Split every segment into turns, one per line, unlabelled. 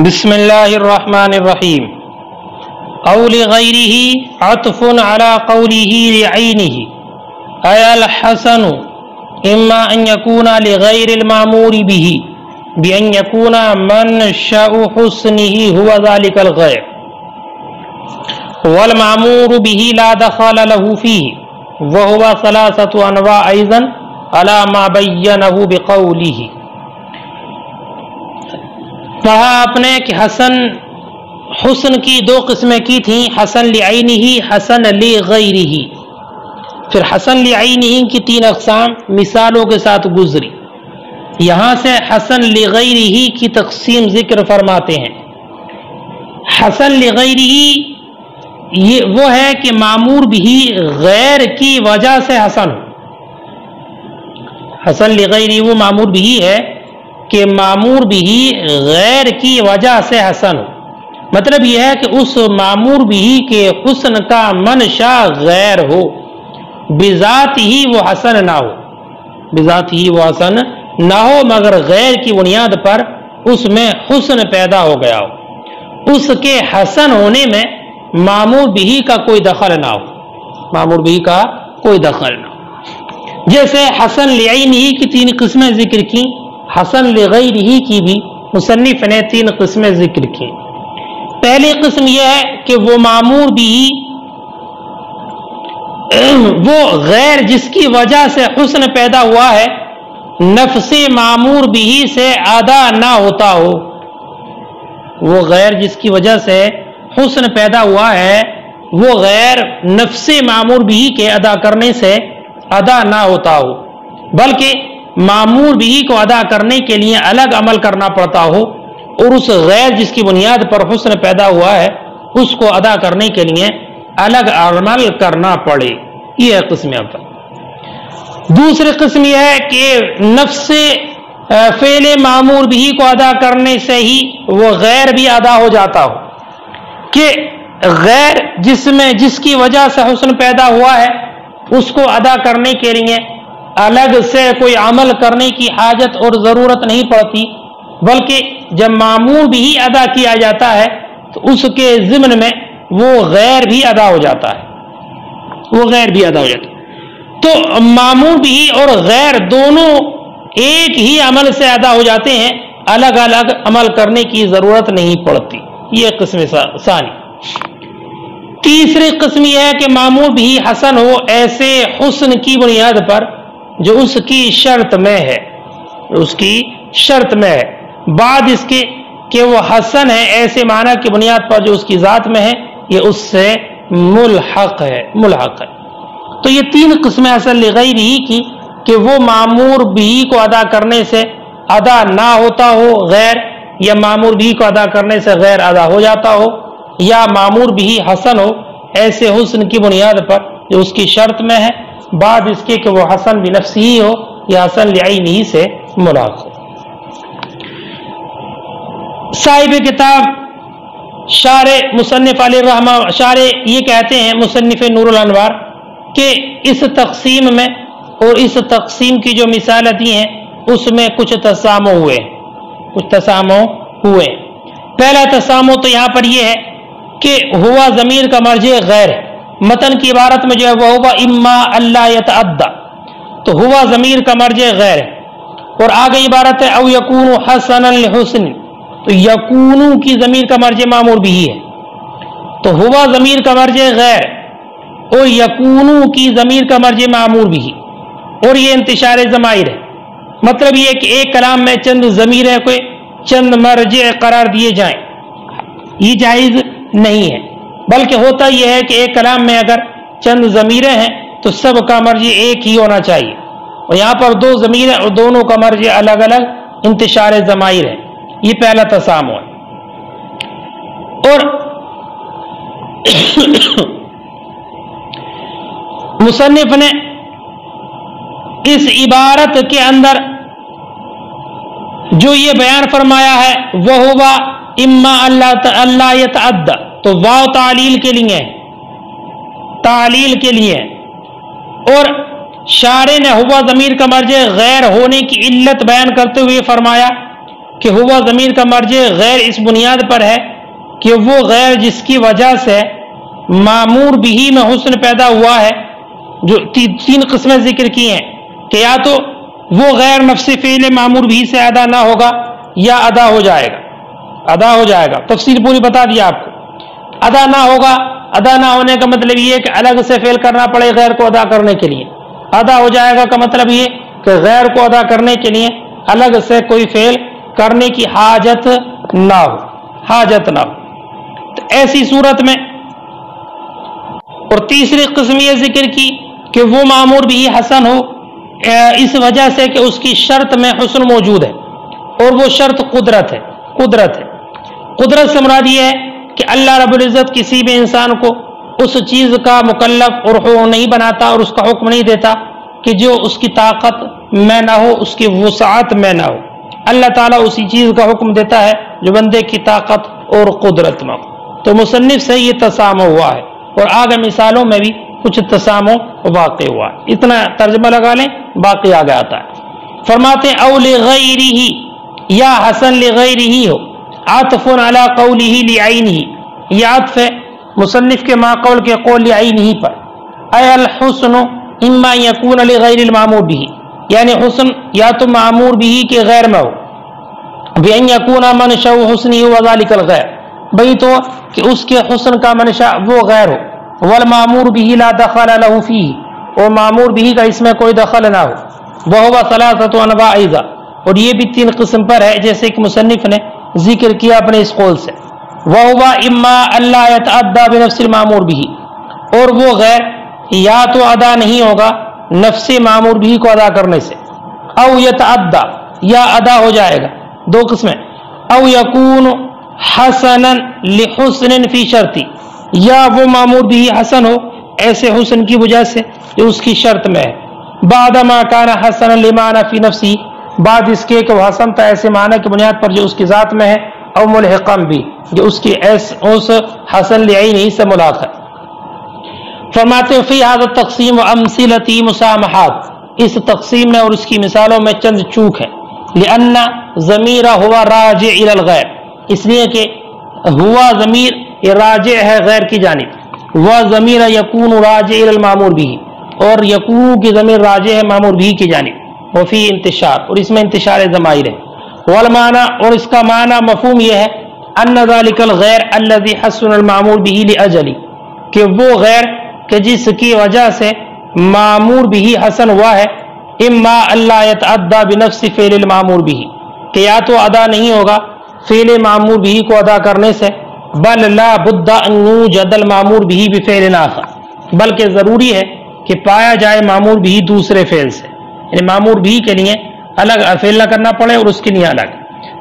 بسم اللہ الرحمن الرحیم. او لغیرہ عطف علی قولہ لعینہ ای الحسن اما ان یکون لغیر المامور به بان یکون منشأ حسنہ هو ذلک الغیر والمامور به لا دخل له فیہ وهو ثلاثة انواع ایضا علی ما بینہ بقولہ. کہا آپ نے کہ حسن کی دو قسمیں کی تھیں، حسن لعینہ، حسن لغیرہ. پھر حسن لعینہ کی تین اقسام مثالوں کے ساتھ گزری. یہاں سے حسن لغیرہ کی تقسیم ذکر فرماتے ہیں. حسن لغیرہ یہ وہ ہے کہ معمور بھی غیر کی وجہ سے حسن ہو. حسن لغیرہ وہ معمور بھی ہے کہ معمور بھی غیر کی وجہ سے حسن ہو. مطلب یہ ہے کہ اس معمور بھی کے حسن کا منشا غیر ہو، بذات ہی وہ حسن نہ ہو، بذات ہی وہ حسن نہ ہو، مگر غیر کی بنیاد پر اس میں حسن پیدا ہو گیا ہو. اس کے حسن ہونے میں معمور بھی کا کوئی دخل نہ ہو، معمور بھی کا کوئی دخل نہ ہو. جیسے حسن لعینہ کی تین قسمیں ذکر کی، حسن لغیرہ کی بھی مصنف نے تین قسمیں ذکر کی. پہلی قسم یہ ہے کہ وہ معمور بھی وہ غیر جس کی وجہ سے حسن پیدا ہوا ہے نفس معمور بھی سے ادا نہ ہوتا ہو. وہ غیر جس کی وجہ سے حسن پیدا ہوا ہے وہ غیر نفس معمور بھی کے ادا کرنے سے ادا نہ ہوتا ہو، بلکہ معمور بھی کو ادا کرنے کے لیے الگ عمل کرنا پڑتا ہو، اور اس غیر جس کی بنیاد پر حسن پیدا ہوا ہے اس کو ادا کرنے کے لیے الگ عمل کرنا پڑے. یہ قسم ہے. دوسری قسم یہ ہے کہ نفس فعل معمور بھی کو ادا کرنے سے ہی وہ غیر بھی ادا ہو جاتا ہو، کہ غیر جس کی وجہ سے حسن پیدا ہوا ہے اس کو ادا کرنے کے لیے الگ سے کوئی عمل کرنے کی حاجت اور ضرورت نہیں پڑتی، بلکہ جب معمور بھی ادا کیا جاتا ہے تو اس کے ضمن میں وہ غیر بھی ادا ہو جاتا ہے، وہ غیر بھی ادا ہو جاتا ہے. تو معمور بھی اور غیر دونوں ایک ہی عمل سے ادا ہو جاتے ہیں، الگ الگ عمل کرنے کی ضرورت نہیں پڑتی. یہ قسم ثانی. تیسری قسم یہ ہے کہ معمور بھی حسن ہو ایسے حسن کی بنیاد پر جو اس کی شرط میں ہے، اس کی شرط میں ہے، بعد اس کے کہ وہ حسن ہے ایسے معنی کی بنیاد پر جو اس کی ذات میں ہے، یہ اس سے ملحق ہے. تو یہ تین قسمیں حسن لغیرہ کی کہ وہ معمور بھی کو ادا کرنے سے ادا نہ ہوتا ہو غیر، یا معمور بھی کو ادا کرنے سے غیر ادا ہو جاتا ہو، یا معمور بھی حسن ہو ایسے حسن کی بنیاد پر جو اس کی شرط میں ہے، بعد اس کے کہ وہ حسن بنفسہ ہی ہو یا حسن لعینہ سے ملحق ہو. صاحب کتاب شارح مصنف علیہ الرحمہ شارح یہ کہتے ہیں مصنف نور الانوار کہ اس تقسیم میں اور اس تقسیم کی جو مثالیں دی ہیں اس میں کچھ تسامح ہوئے. پہلا تسامح تو یہاں پر یہ ہے کہ ہوا ضمیر کا مرجع غیر ہے. متن کی عبارت میں جو ہے وہ ہوا اما اللہ یتعدی، تو ہوا ضمیر کا مرجع غیر ہے، اور آگے عبارت ہے او یکون حسنا لحسن، تو یکون کی ضمیر کا مرجع معمور بھی ہے، تو ہوا ضمیر کا مرجع غیر اور یکون کی ضمیر کا مرجع معمور بھی، اور یہ انتشار ضمائر ہے. مطلب یہ کہ ایک کلام میں چند ضمیریں کوئی چند مرجع قرار دیے جائیں، یہ جائز نہیں ہے، بلکہ ہوتا یہ ہے کہ ایک کلام میں اگر چند ضمیریں ہیں تو سب کا مرجع ایک ہی ہونا چاہیے، اور یہاں پر دو ضمیریں اور دونوں کا مرجع الگ الگ انتشار ضمائر ہے. یہ پہلا تسامح ہے. اور مصنف نے اس عبارت کے اندر جو یہ بیان فرمایا ہے وہ ہوا اما اللہ یتعدی، تو واو تعلیل کے لیے اور شارح نے ہوا ضمیر کا مرجع غیر ہونے کی علت بیان کرتے ہوئے فرمایا کہ ہوا ضمیر کا مرجع غیر اس بنیاد پر ہے کہ وہ غیر جس کی وجہ سے معمور بھی میں حسن پیدا ہوا ہے. جو تین قسمیں ذکر کی ہیں کہ یا تو وہ غیر نفس فعل معمور بھی سے ادا نہ ہوگا یا ادا ہو جائے گا. ادا ہو جائے گا، تفصیل پوری بتا دیا آپ کو. ادا نہ ہوگا، ادا نہ ہونے کا مطلب یہ کہ الگ سے فعل کرنا پڑے غیر کو ادا کرنے کے لیے. ادا ہو جائے گا کا مطلب یہ کہ غیر کو ادا کرنے کے لیے الگ سے کوئی فعل کرنے کی حاجت نہ ہو، حاجت نہ ہو. تو ایسی صورت میں اور تیسری قسم یہ ذکر کی کہ وہ معمور بھی حسن ہو اس وجہ سے کہ اس کی شرط میں حسن موجود ہے، اور وہ شرط قدرت ہے. قدرت سے مراد یہ ہے کہ اللہ رب العزت کسی بھی انسان کو اس چیز کا مکلف اور نہیں بناتا اور اس کا حکم نہیں دیتا کہ جو اس کی طاقت میں نہ ہو، اس کی وسعت میں نہ ہو. اللہ تعالیٰ اسی چیز کا حکم دیتا ہے جو بندے کی طاقت اور قدرت میں ہو. تو مصنف سے یہ تسامح ہوا ہے، اور آگے مثالوں میں بھی کچھ تسامح واقع ہوا ہے. اتنا ترجمہ لگا لیں، باقی آگے آتا ہے. فرماتے ہیں او لغیرہ، یا حسن لغیرہ ہو، عطف علی قولہ لعینہ، یہ عطف ہے مصنف کے ما قول کے قول لعینہ پر. اے الحسن اما یکون لغیر المعمور بھی، یعنی حسن یا تو معمور بھی کے غیر میں ہو، بأن یکون منشأ حسنہ وذلک الغیر، بھئی تو کہ اس کے حسن کا منشا وہ غیر ہو. والمعمور به لا دخل له فيه، اور معمور به کا اس میں کوئی دخل نہ ہو. وهو ثلاثة انواع ايضا، اور یہ بھی تین قسم پر ہے جیسے کہ مصنف نے ذکر کیا اپنے اس قول سے. وهو اما الا يتعدى بنفس المعمور به، اور وہ غیر یا تو ادا نہیں ہوگا نفس معمور به کو ادا کرنے سے، او يتعدى یا ادا ہو جائے گا. دو قسمیں. او يكون حسنا لحسن فی شرطی، یا وہ معمور بھی حسن ہو ایسے حسن کی وجہ سے جو اس کی شرط میں ہے. بعد ما کان حسنا لمعنى فی نفسی، بعد اس کے کہ وہ حسن تھا ایسے معنی کی بنیاد پر جو اس کی ذات میں ہے. او ملحقا بھی، جو اس کی اس حسن لعینہ سے ملاق ہے. فرماتے فی هذا التقسیم وامثلۃ مسامحات، اس تقسیم میں اور اس کی مثالوں میں چند چوک ہے. لأن ضمیر ہوا راجع الی الغیر، اس لیے کہ ہوا ضمیر یہ راجع ہے غیر کی جانب. وہ ضمیر یکون راجع الی المعمور بھی، اور یکون کی ضمیر راجع ہے معمور بھی کی جانب. وفی انتشار، اور اس میں انتشار ضمائر ہے. والمعنی، اور اس کا معنی مفہوم یہ ہے ان ذلک الغیر الذی حسن المعمور به لاجل، کہ وہ غیر کہ جس کی وجہ سے معمور بھی حسن ہوا ہے. اما اللہ یتعدی بنفس فعل المعمور به، کہ یا تو ادا نہیں ہوگا فعل معمور بھی کو ادا کرنے سے، بل لا بد ان یوجد المعمور به بفعل آخر، بلکہ ضروری ہے کہ پایا جائے معمور بھی دوسرے فعل سے، یعنی معمور بھی کے لیے الگ فعل نہ کرنا پڑے اور اس کے لیے الگ.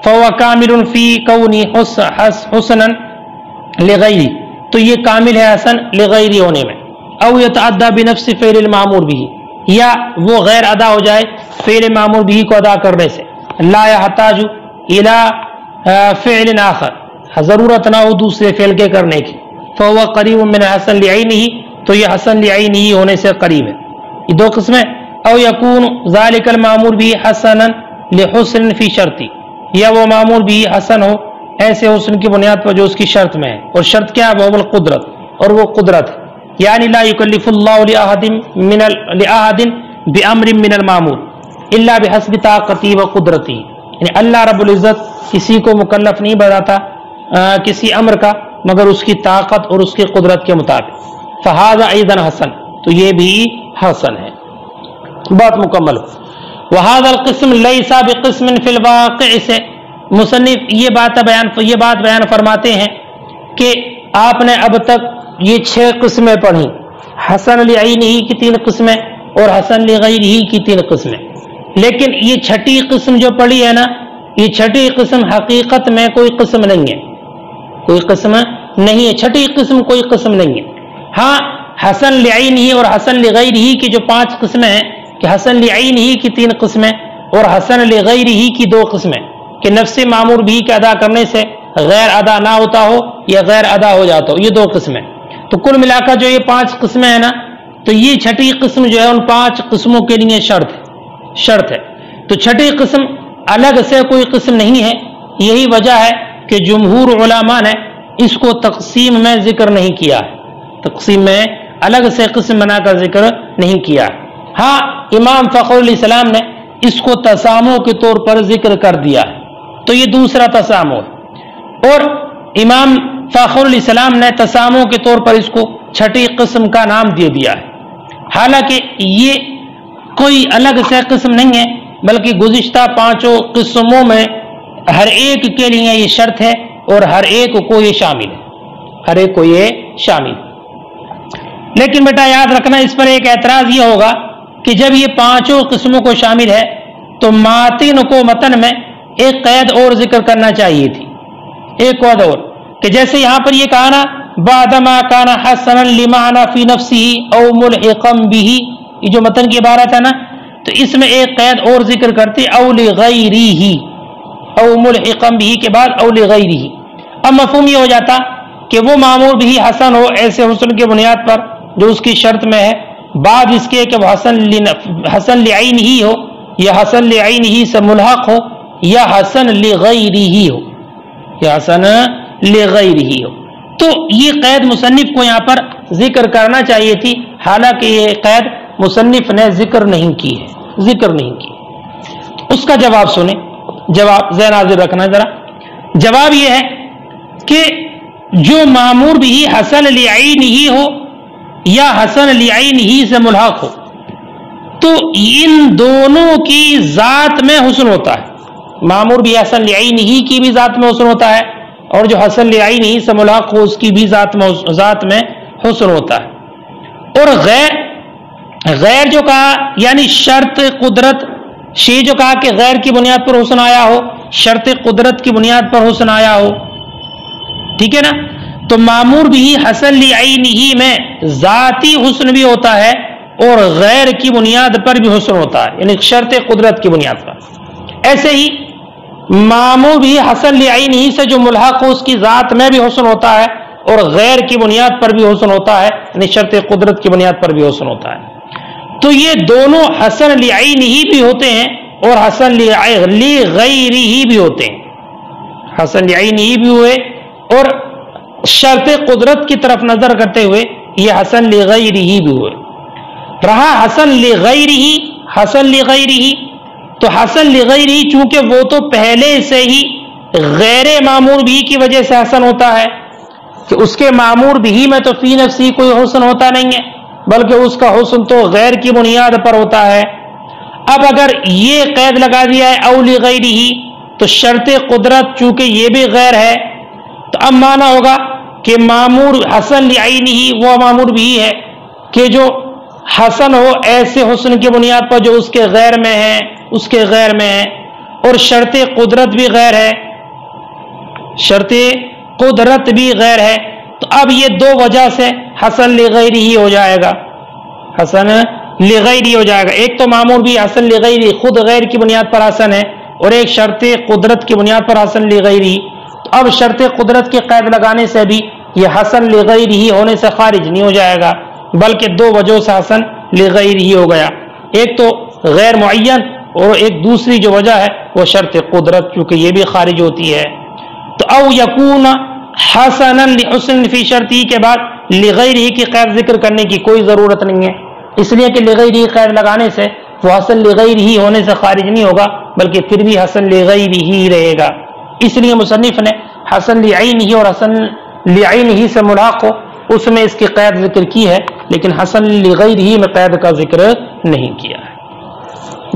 فهو کامل فی کونی حسنا لغیری، تو یہ کامل ہے حسن لغیری ہونے میں. او یتعدی بنفس فعل المعمور به، یا وہ غیر ادا ہو جائے فعل معمور بھی کو ادا کرنے سے. لا يحتاج الى فعل آخر، ضرورت نہ ہو دوسرے فعل کے کرنے کی. فهو قریب من حسن لعینہ، تو یہ حسن لعینہ ہونے سے قریب ہے. یہ دو قسمیں. او یکون ذلک المعمور بھی حسنا لحسن فی شرطی، یا وہ معمور بھی حسن ہو ایسے حسن کی بنیاد پر جو اس کی شرط میں ہے، اور شرط کیا ہے؟ وہ القدرت، اور وہ قدرت ہے. یعنی لا یکلف اللہ لأحد بامر من المعمور الا بحسب طاقتی و قدرتی، یعنی اللہ رب العزت کسی کو مکلف نہیں بناتا کسی امر کا مگر اس کی طاقت اور اس کی قدرت کے مطابق. فہذا ایضا حسن، تو یہ بھی حسن ہے. بات مکمل. وہذا القسم لیس بقسم فی الواقع، سے مصنف یہ بات بیان فرماتے ہیں کہ آپ نے اب تک یہ 6 قسمیں پڑھی، حسن لعینہ کی 3 قسمیں اور حسن لغیرہ کی 3 قسمیں. لیکن یہ 6ٹھی قسم جو پڑھی ہے نا، یہ 6ٹھی قسم حقیقت میں کوئی قسم نہیں ہے، کوئی قسم نہیں ہے. 6ٹھی قسم کوئی قسم نہیں ہے. ہاں حسن لعینہ اور حسن لغیرہ کی جو 5 قسمیں ہیں، کہ حسن لعینہ کی 3 قسمیں اور حسن لغیرہ کی 2 قسمیں، کہ نفس معمور بھی کے ادا کرنے سے غیر ادا نہ ہوتا ہو یا غیر ادا ہو جاتا ہو، یہ 2 قسمیں. تو کل ملا کر جو یہ 5 قسمیں ہیں نا، تو یہ 6ٹھی قسم جو ہے ان 5 قسموں کے لیے شرط ہے. تو 6ٹھی قسم الگ سے کوئی قسم نہیں ہے، یہی وجہ ہے کہ جمہور علماء نے اس کو تقسیم میں ذکر نہیں کیا ہے، تقسیم میں الگ سے قسم بنا کر ذکر نہیں کیا ہے۔ ہاں امام فخر الاسلام نے اس کو تسامح کے طور پر ذکر کر دیا ہے، تو یہ دوسرا تسامح ہے، اور امام فخر الاسلام نے تسامح کے طور پر اس کو چھٹی قسم کا نام دے دیا ہے، حالانکہ یہ کوئی الگ سے قسم نہیں ہے، بلکہ گزشتہ پانچوں قسموں میں ہر ایک کے لیے یہ شرط ہے اور ہر ایک کو یہ شامل ہے، ہر ایک کو یہ شامل ہے۔ لیکن بیٹا یاد رکھنا، اس پر ایک اعتراض یہ ہوگا کہ جب یہ پانچوں قسموں کو شامل ہے تو ماتن کو متن میں ایک قید اور ذکر کرنا چاہیے تھی، ایک قید اور، کہ جیسے یہاں پر یہ کہا نا بعدما کان حسنا لمعنى فی نفسه او ملحقا به، یہ جو متن کی عبارت ہے نا، تو اس میں ایک قید اور ذکر کرتے او لغیرہ، او ملحقا به کے بعد او لغیرہ۔ اب مفہوم یہ ہو جاتا کہ وہ معمول بھی حسن ہو ایسے حسن کے بنیاد پر جو اس کی شرط میں ہے، بعد اس کے کہ وہ حسن لعینہ ہو، یا حسن لعینہ سے ملحق ہو، یا حسن لغیرہ ہو، یا حسن لغیرہ ہو۔ تو یہ قید مصنف کو یہاں پر ذکر کرنا چاہیے تھی، حالانکہ یہ قید مصنف نے ذکر نہیں کی ہے، ذکر نہیں کی۔ اس کا جواب سنیں، جواب ذہن حاضر رکھنا ذرا۔ جواب یہ ہے کہ جو مامور بھی حسن لعینہ ہو یا حسن لعینہ سے ملحق ہو، تو ان دونوں کی ذات میں حسن ہوتا ہے، مامور بھی حسن لعینہ کی بھی ذات میں حسن ہوتا ہے، اور جو حسن لعینہ سے ملحق ہو اس کی بھی ذات میں حسن ہوتا ہے۔ اور غیر جو کہا یعنی شرط قدرت، شی جو کہا کہ غیر کی بنیاد پر حسن آیا ہو، شرط قدرت کی بنیاد پر حسن آیا ہو، ٹھیک ہے نا، تو مامور بھی حسن لعینہ میں ذاتی حسن بھی ہوتا ہے اور غیر کی بنیاد پر بھی حسن ہوتا ہے، یعنی شرط قدرت کی بنیاد پر۔ ایسے ہی مامور بھی حسن لعینہ سے جو ملحق ہو اس کی ذات میں بھی حسن ہوتا ہے اور غیر کی بنیاد پر بھی حسن ہوتا ہے، یعنی شرط قدرت کی بنیاد پر بھی حسن ہوتا ہے۔ تو یہ دونوں حسن لعینہ بھی ہوتے ہیں اور حسن لغیرہ بھی ہوتے ہیں، حسن لعینہ بھی ہوئے اور شرط قدرت کی طرف نظر کرتے ہوئے یہ حسن لغیرہ بھی ہوئے۔ رہا حسن لغیرہ، تو حسن لغیرہ چونکہ وہ تو پہلے سے ہی غیر معمور بھی کی وجہ سے حسن ہوتا ہے، کہ اس کے معمور بھی میں تو فی نفسی کوئی حسن ہوتا نہیں ہے، بلکہ اس کا حسن تو غیر کی بنیاد پر ہوتا ہے۔ اب اگر یہ قید لگا دیا ہے او لغیرہ، تو شرط قدرت چونکہ یہ بھی غیر ہے، تو اب مانا ہوگا کہ معمور حسن لعینہ وہ معمور بھی ہے کہ جو حسن ہو ایسے حسن کی بنیاد پر جو اس کے غیر میں ہے، اس کے غیر میں ہے، اور شرط قدرت بھی غیر ہے، شرط قدرت بھی غیر ہے، تو اب یہ دو وجہ سے حسن لغیرہ ہو جائے گا، حسن لغیرہ ہو جائے گا۔ ایک تو معمور بھی حسن لغیرہ خود غیر کی بنیاد پر حسن ہے، اور ایک شرط قدرت کی بنیاد پر حسن لغیرہ۔ تو اب شرط قدرت کی قید لگانے سے بھی یہ حسن لغیرہ ہونے سے خارج نہیں ہو جائے گا، بلکہ دو وجہوں سے حسن لغیرہ ہو گیا، ایک تو غیر معین اور ایک دوسری جو وجہ ہے وہ شرط قدرت، چونکہ یہ بھی خارج ہوتی ہے۔ تو او یکون حسنا لحسن فی شرطی کے بعد لغیرہ کی قید ذکر کرنے کی کوئی ضرورت نہیں ہے، اس لیے کہ لغیرہ قید لگانے سے وہ حسن لغیرہ ہونے سے خارج نہیں ہوگا، بلکہ پھر بھی حسن لغیرہ ہی رہے گا۔ اس لیے مصنف نے حسن لعینہ اور حسن لعینہ سے ملحق ہو اس میں اس کی قید ذکر کی ہے، لیکن حسن لغیرہ میں قید کا ذکر نہیں کیا ہے۔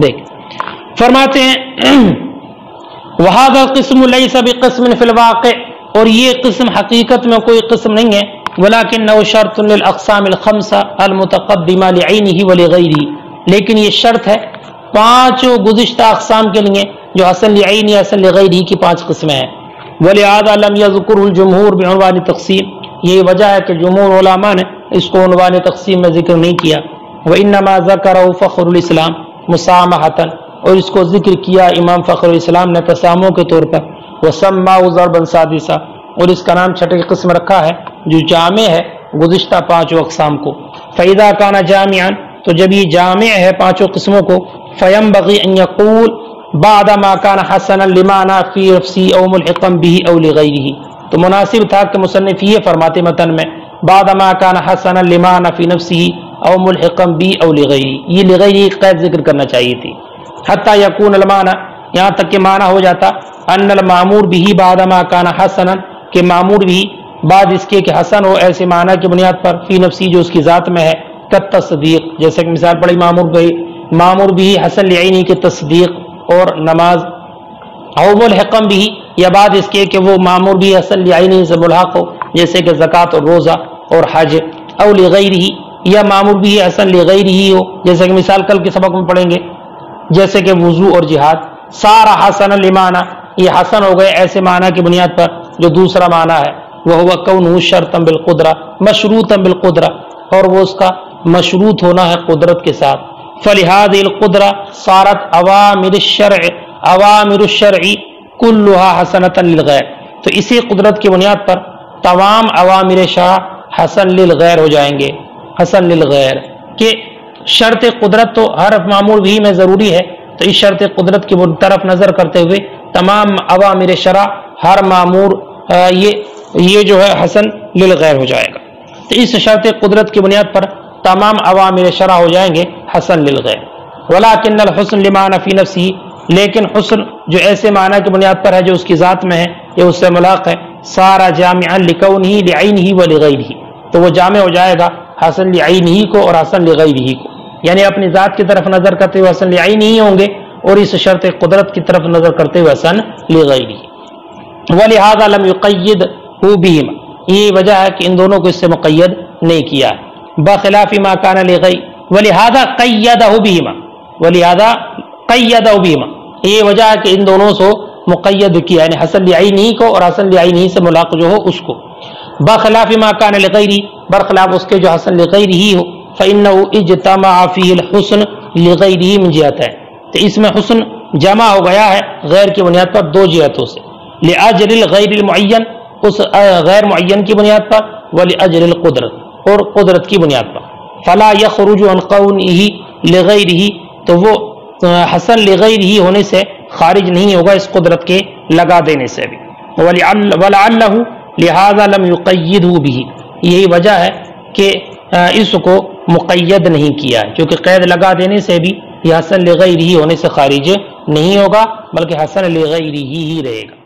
دیکھ فرماتے ہیں وَهَذَا الْقِسْمُ لَيْسَ بِقِسْمٍ فِي الْوَاقِعِ، اور یہ قسم حقیقت میں کوئی قسم نہیں ہے، وَلَكِنَّهُ شَرْطٌ لِلْأَقْسَامِ الْخَمْسَةِ الْمُتَقَدِّمَةِ لِعَيْنِهِ وَلِغَيْرِهِ، لیکن یہ شرط ہے پانچوں گزشتہ اقسام کے لیے جو حسن لعینہ حسن لغیرہ کی پانچ قسمیں ہیں۔ وَلِهَذَا لَمْ يَذْكُرْهُ الْجُمْهُورُ بِعُنْوَانِ تقسیم، یہ وجہ ہے کہ جمہور علماء نے اس کو عنوان تقسیم میں ذکر نہیں کیا۔ وَإِنَّمَا ذَكَرَهُ فَخْرُ الْإِسْلَامِ مُسَامَحَةً، اور اس کو ذکر کیا امام فخر الاسلام نے تسامح کے طور پر، وَسَمَّاهُ ضَرْبًا سَادِسًا، اور اس کا نام چھٹی قسم رکھا ہے جو جامع ہے گزشتہ پانچوں اقسام کو۔ فَإِذَا كَانَ جَامِعًا، تو جب یہ جامع ہے پانچوں قسموں کو، فَيَنبَغِي أَن يَقُولَ، بعد ما کان حسنا لمعنى فی نفسی او ملحقا به او لغیرہ، تو مناسب تھا کہ مصنف یہ فرماتے متن میں بعد ما کان حسنا لمعنى فی نفسی او ملحقا به او لغیرہ، یہ لغیرہ قید ذکر کرنا چاہیے تھی، حتی یکون المعنى، یہاں تک کہ معنی ہو جاتا ان المامور به بعد ما کان حسنا، کہ معمور بھی بعد اس کے کہ حسن ہو ایسے معنی کی بنیاد پر فی نفسی جو اس کی ذات میں ہے، کالتصدیق، جیسے کہ مثال پڑھی معمور بھی حسن لعینی کے تصدیق اور نماز، او ملحقم بھی یا بعد اس کے کہ وہ معمور بھی حسن لعینی سے ملحق ہو جیسے کہ زکوٰۃ اور روزہ اور حج، او لغیرہ یا معمور بھی حسن لغیرہ ہو جیسے کہ مثال کل کے سبق میں پڑھیں گے جیسے کہ وضو اور جہاد، سارا حسن لمعنی، یہ حسن ہو گئے ایسے معنی کی بنیاد پر جو دوسرا معنی ہے، وہ ہوا کونہ شرطا بالقدرہ مشروطا بالقدرہ، اور وہ اس کا مشروط ہونا ہے قدرت کے ساتھ، فلہذہ القدرہ صارت اوامر الشرع کلھا حسنۃ للغیر، تو اسی قدرت کی بنیاد پر تمام اوامر شرع حسن للغیر ہو جائیں گے، حسن للغیر، کہ شرط قدرت تو ہر معمول بھی میں ضروری ہے، تو اس شرط قدرت کی طرف نظر کرتے ہوئے تمام اوامر شرع ہر معمور یہ جو ہے حسن للغیر ہو جائے گا، تو اس شرط قدرت کی بنیاد پر تمام اوامر شرع ہو جائیں گے حسن للغیر، ولکن الحسن لمعنی فی نفسی، لیکن حسن جو ایسے معنی کی بنیاد پر ہے جو اس کی ذات میں ہے یا اس سے ملاق ہے، سارا جامعا لکونہ لعینہ ولغیرہ، تو وہ جامع ہو جائے گا حسن لعینہ کو اور حسن لغیرہ کو، یعنی اپنی ذات کی طرف نظر کرتے ہوئے حسن لعینہ ہوں گے اور اس شرط قدرت کی طرف نظر کرتے ہوئے حسن لغیرہ، ولہذا لم یقیدہ بہما، یہ وجہ ہے کہ ان دونوں کو اس سے مقید نہیں کیا ہے، بخلاف ما کان لغیر، ولہذا قیدہ بہما، یہ وجہ ہے کہ ان دونوں سے مقید کیا، یعنی حسن لعینہ کو اور حسن لعینہ سے ملاق جو ہو اس کو، بخلاف ما کان لغیر، برخلاف اس کے جو حسن لغیرہ ہو، فإنه اجتمع فيه الحسن لغیرہ من جہتین، تو اس میں حسن جمع ہو گیا ہے غیر کی بنیاد پر دو جہتوں سے، لأجل الغیر المعین، اس غیر معین کی بنیاد پر، ولأجل القدرت، اور قدرت کی بنیاد پر، فلا یخرج عن قونہ لغیرہ، تو وہ حسن لغیرہ ہونے سے خارج نہیں ہوگا اس قدرت کے لگا دینے سے بھی، ولعلہ لہذا لم یقیدہ بہ، یہی وجہ ہے کہ اس کو مقید نہیں کیا ہے، کیونکہ قید لگا دینے سے بھی یہ حسن لغیرہ ہونے سے خارج نہیں ہوگا بلکہ حسن لغیرہ ہی رہے گا۔